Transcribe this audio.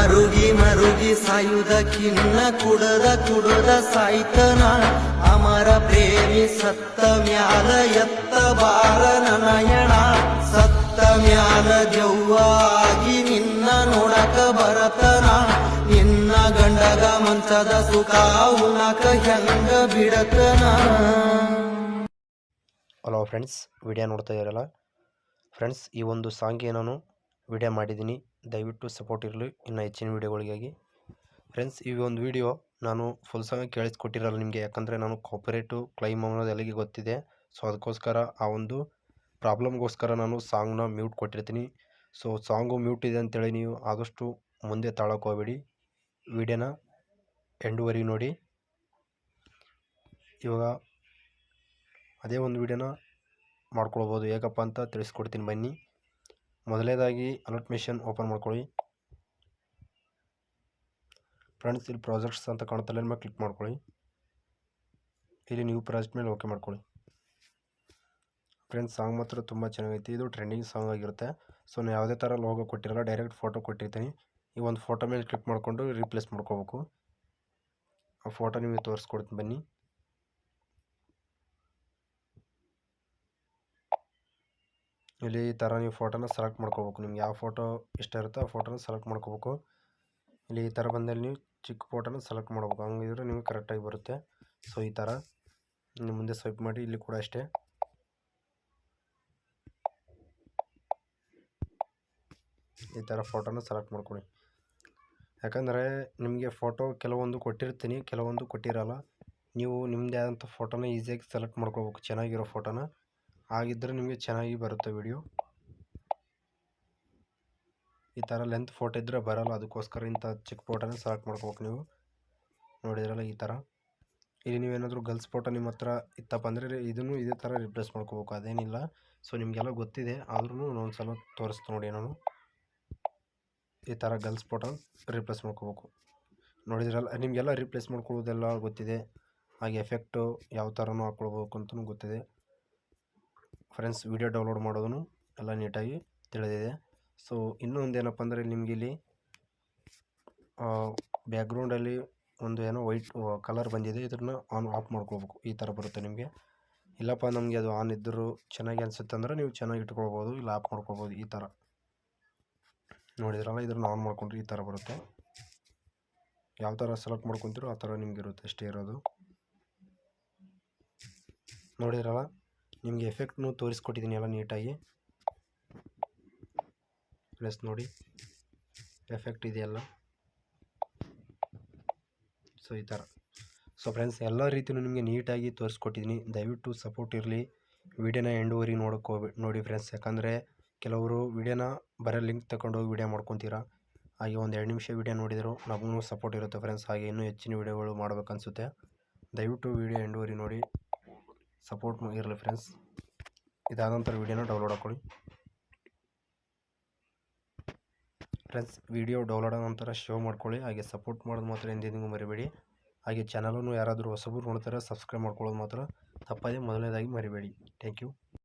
ಮರುಗಿ ಮರುಗಿ ಸಾಯುವುದಕ್ಕಿನ್ನ ಕುಡದ ಸಾಯ್ತನ ಅಮರ ಪ್ರೇಮಿ ಸತ್ತ ಮ್ಯಾಲ ಎತ್ತ ಬಾರ ನನಯಣ ಸತ್ತ ಮ್ಯಾಲ ದೆವ್ವಾಗಿ ನಿನ್ನ ನೋಡಕ ಬರತನ ನಿನ್ನ ಗಂಡಗ ಮಂಚದ ಸುಖ ಉನಕ ಹೆಂಗ ಬಿಡತನ. ಹಲೋ ಫ್ರೆಂಡ್ಸ್, ವಿಡಿಯೋ ನೋಡ್ತಾ ಇರಲ್ಲ ಫ್ರೆಂಡ್ಸ್, ಈ ಒಂದು ಸಾಂಗ್ಗೆ ನಾನು ವಿಡಿಯೋ ಮಾಡಿದ್ದೀನಿ. ದಯವಿಟ್ಟು ಸಪೋರ್ಟ್ ಇರಲಿ ಇನ್ನು ಹೆಚ್ಚಿನ ವೀಡಿಯೋಗಳಿಗಾಗಿ. ಫ್ರೆಂಡ್ಸ್, ಈ ಒಂದು ವಿಡಿಯೋ ನಾನು ಫುಲ್ ಸಾಂಗ್ ಕೇಳಿಸ್ಕೊಟ್ಟಿರಲ್ಲ ನಿಮಗೆ, ಯಾಕಂದರೆ ನಾನು ಕಾಪಿರೈಟು ಕ್ಲೈಮ್ ಅನ್ನೋದು ಎಲ್ಲರಿಗೆ ಗೊತ್ತಿದೆ. ಸೊ ಅದಕ್ಕೋಸ್ಕರ ಆ ಒಂದು ಪ್ರಾಬ್ಲಮ್ಗೋಸ್ಕರ ನಾನು ಸಾಂಗ್ನ ಮ್ಯೂಟ್ ಕೊಟ್ಟಿರ್ತೀನಿ. ಸೊ ಸಾಂಗು ಮ್ಯೂಟ್ ಇದೆ ಅಂತೇಳಿ ನೀವು ಆದಷ್ಟು ಮುಂದೆ ತಾಳಕ್ಕೆ ಹೋಗಬೇಡಿ. ವಿಡಿಯೋನ ಎಂಡುವರೆಗೆ ನೋಡಿ. ಇವಾಗ ಅದೇ ಒಂದು ವಿಡಿಯೋನ ಮಾಡ್ಕೊಳ್ಬೋದು, ಹೇಗಪ್ಪ ಅಂತ ತಿಳಿಸ್ಕೊಡ್ತೀನಿ ಬನ್ನಿ. ಮೊದಲನೇದಾಗಿ ಅಲರ್ಟ್ ಮೆಷಿನ್ ಓಪನ್ ಮಾಡ್ಕೊಳ್ಳಿ ಫ್ರೆಂಡ್ಸ್. ಇಲ್ಲಿ ಪ್ರಾಜೆಕ್ಟ್ಸ್ ಅಂತ ಕಾಣುತ್ತಲ್ಲ, ಮೇಲೆ ಕ್ಲಿಕ್ ಮಾಡ್ಕೊಳ್ಳಿ. ಇಲ್ಲಿ ನೀವು ಪ್ರಾಜೆಕ್ಟ್ ಮೇಲೆ ಓಕೆ ಮಾಡ್ಕೊಳ್ಳಿ ಫ್ರೆಂಡ್ಸ್. ಸಾಂಗ್ ಮಾತ್ರ ತುಂಬ ಚೆನ್ನಾಗೈತಿ, ಇದು ಟ್ರೆಂಡಿಂಗ್ ಸಾಂಗ್ ಆಗಿರುತ್ತೆ. ಸೊ ನಾನು ಯಾವುದೇ ಥರ ಲೋಗೋ ಕೊಟ್ಟಿರಲ್ಲ, ಡೈರೆಕ್ಟ್ ಫೋಟೋ ಕೊಟ್ಟಿರ್ತೀನಿ. ಈ ಒಂದು ಫೋಟೋ ಮೇಲೆ ಕ್ಲಿಕ್ ಮಾಡಿಕೊಂಡು ರೀಪ್ಲೇಸ್ ಮಾಡ್ಕೋಬೇಕು. ಆ ಫೋಟೋ ನಿಮಗೆ ತೋರಿಸ್ಕೊಡ್ತೀನಿ ಬನ್ನಿ. ಇಲ್ಲಿ ಈ ಥರ ನೀವು ಫೋಟೋನ ಸೆಲೆಕ್ಟ್ ಮಾಡ್ಕೋಬೇಕು. ನಿಮ್ಗೆ ಯಾವ ಫೋಟೋ ಇಷ್ಟ ಇರುತ್ತೋ ಆ ಫೋಟೋನ ಸೆಲೆಕ್ಟ್ ಮಾಡ್ಕೋಬೇಕು. ಇಲ್ಲಿ ಈ ಥರ ಬಂದಲ್ಲಿ ನೀವು ಚಿಕ್ಕ ಫೋಟೋನ ಸೆಲೆಕ್ಟ್ ಮಾಡ್ಬೇಕು, ಹಂಗಿದ್ರೆ ನಿಮಗೆ ಕರೆಕ್ಟಾಗಿ ಬರುತ್ತೆ. ಸೊ ಈ ಥರ ನೀವು ಮುಂದೆ ಸ್ವೈಪ್ ಮಾಡಿ. ಇಲ್ಲಿ ಕೂಡ ಅಷ್ಟೇ, ಈ ಥರ ಫೋಟೋನ ಸೆಲೆಕ್ಟ್ ಮಾಡ್ಕೊಳ್ಳಿ. ಯಾಕಂದರೆ ನಿಮಗೆ ಫೋಟೋ ಕೆಲವೊಂದು ಕೊಟ್ಟಿರ್ತೀನಿ, ಕೆಲವೊಂದು ಕೊಟ್ಟಿರಲ್ಲ. ನೀವು ನಿಮ್ಮದೇ ಆದಂಥ ಫೋಟೋನ ಈಸಿಯಾಗಿ ಸೆಲೆಕ್ಟ್ ಮಾಡ್ಕೋಬೇಕು, ಚೆನ್ನಾಗಿರೋ ಫೋಟೋನ. ಆಗಿದ್ದರೆ ನಿಮಗೆ ಚೆನ್ನಾಗಿ ಬರುತ್ತೆ ವಿಡಿಯೋ. ಈ ಥರ ಲೆಂತ್ ಫೋಟೋ ಇದ್ದರೆ ಬರೋಲ್ಲ, ಅದಕ್ಕೋಸ್ಕರ ಇಂಥ ಚಿಕ್ಕ ಫೋಟೋನ ಸೆಲೆಕ್ಟ್ ಮಾಡ್ಕೋಬೇಕು. ನೀವು ನೋಡಿದ್ರಲ್ಲ ಈ ಥರ. ಇಲ್ಲಿ ನೀವೇನಾದರೂ ಗರ್ಲ್ಸ್ ಫೋಟೋ ನಿಮ್ಮ ಹತ್ರ ಇತ್ತಪ್ಪ ಅಂದರೆ ಇದನ್ನು ಇದೇ ಥರ ರಿಪ್ಲೇಸ್ ಮಾಡ್ಕೋಬೇಕು, ಅದೇನಿಲ್ಲ. ಸೊ ನಿಮಗೆಲ್ಲ ಗೊತ್ತಿದೆ, ಆದ್ರೂ ಒಂದು ಸಲ ತೋರಿಸ್ತು ನೋಡಿ. ನಾನು ಈ ಥರ ಗರ್ಲ್ಸ್ ಫೋಟೋ ರಿಪ್ಲೇಸ್ ಮಾಡ್ಕೋಬೇಕು. ನೋಡಿದ್ರಲ್ಲ, ನಿಮಗೆಲ್ಲ ರಿಪ್ಲೇಸ್ ಮಾಡ್ಕೊಳ್ಳೋದೆಲ್ಲ ಗೊತ್ತಿದೆ. ಹಾಗೆ ಎಫೆಕ್ಟು ಯಾವ ಥರನೂ ಹಾಕ್ಕೊಳ್ಬೇಕು ಅಂತಲೂ ಗೊತ್ತಿದೆ ಫ್ರೆಂಡ್ಸ್. ವಿಡಿಯೋ ಡೌನ್ಲೋಡ್ ಮಾಡೋದನ್ನು ಎಲ್ಲ ನೀಟಾಗಿ ತಿಳಿದಿದೆ. ಸೊ ಇನ್ನೊಂದು ಏನಪ್ಪ ಅಂದರೆ, ನಿಮಗೆ ಇಲ್ಲಿ ಬ್ಯಾಕ್ಗ್ರೌಂಡಲ್ಲಿ ಒಂದು ಏನೋ ವೈಟ್ ಕಲರ್ ಬಂದಿದೆ, ಇದನ್ನು ಆಫ್ ಮಾಡ್ಕೋಬೇಕು. ಈ ಥರ ಬರುತ್ತೆ ನಿಮಗೆ. ಇಲ್ಲಪ್ಪ ನಮಗೆ ಅದು ಆನ್ ಇದ್ದರೂ ಚೆನ್ನಾಗಿ ಅನಿಸುತ್ತೆ ಅಂದರೆ ನೀವು ಚೆನ್ನಾಗಿ ಇಟ್ಕೊಳ್ಬೋದು, ಇಲ್ಲ ಆಫ್ ಮಾಡ್ಕೊಳ್ಬೋದು. ಈ ಥರ ನೋಡಿದ್ರಲ್ಲ, ಇದನ್ನು ಆನ್ ಮಾಡ್ಕೊಂಡ್ರೆ ಈ ಥರ ಬರುತ್ತೆ. ಯಾವ ಥರ ಸೆಲೆಕ್ಟ್ ಮಾಡ್ಕೊತೀರೋ ಆ ಥರ ನಿಮ್ಗೆ ಇರುತ್ತೆ, ಅಷ್ಟೇ ಇರೋದು. ನೋಡಿದ್ರಲ್ಲ, ನಿಮಗೆ ಎಫೆಕ್ಟ್ನು ತೋರಿಸ್ಕೊಟ್ಟಿದ್ದೀನಿ ಎಲ್ಲ ನೀಟಾಗಿ. ಪ್ಲಸ್ ನೋಡಿ ಎಫೆಕ್ಟ್ ಇದೆಯಲ್ಲ. ಸೊ ಈ ಥರ. ಸೊ ಫ್ರೆಂಡ್ಸ್, ಎಲ್ಲ ರೀತಿಯೂ ನಿಮಗೆ ನೀಟಾಗಿ ತೋರಿಸ್ಕೊಟ್ಟಿದ್ದೀನಿ. ದಯವಿಟ್ಟು ಸಪೋರ್ಟ್ ಇರಲಿ. ವಿಡಿಯೋನ ಎಂಡುವರೆಗೆ ನೋಡಿ ಫ್ರೆಂಡ್ಸ್. ಯಾಕಂದರೆ ಕೆಲವರು ವಿಡಿಯೋನ ಬರೋ ಲಿಂಕ್ ತಗೊಂಡೋಗಿ ವಿಡಿಯೋ ಮಾಡ್ಕೊತೀರಾ. ಹಾಗೆ ಒಂದು 2 ನಿಮಿಷ ವಿಡಿಯೋ ನೋಡಿದರೂ ನಮಗೂ ಸಪೋರ್ಟ್ ಇರುತ್ತೆ ಫ್ರೆಂಡ್ಸ್. ಹಾಗೆ ಇನ್ನೂ ಹೆಚ್ಚಿನ ವಿಡಿಯೋಗಳು ಮಾಡ್ಬೇಕನ್ಸುತ್ತೆ. ದಯವಿಟ್ಟು ವಿಡಿಯೋ ಎಂಡುವರೆಗೆ ನೋಡಿ, ಸಪೋರ್ಟ್ ಇರಲಿ ಫ್ರೆಂಡ್ಸ್. ಇದಾದ ನಂತರ ವಿಡಿಯೋನ ಡೌನ್ಲೋಡ್ ಹಾಕ್ಕೊಳ್ಳಿ ಫ್ರೆಂಡ್ಸ್. ವಿಡಿಯೋ ಡೌನ್ಲೋಡ್ ಆದ ನಂತರ ಶೇವ್ ಮಾಡ್ಕೊಳ್ಳಿ. ಹಾಗೆ ಸಪೋರ್ಟ್ ಮಾಡೋದು ಮಾತ್ರ ಎಂದಿಗೂ ಮರಿಬೇಡಿ. ಹಾಗೆ ಚಾನಲನ್ನು ಯಾರಾದರೂ ಹೊಸಬರು ನೋಡ್ತಾರೆ ಸಬ್ಸ್ಕ್ರೈಬ್ ಮಾಡ್ಕೊಳ್ಳೋದು ಮಾತ್ರ ತಪ್ಪದೇ ಮೊದಲನೇದಾಗಿ ಮರಿಬೇಡಿ. Thank you.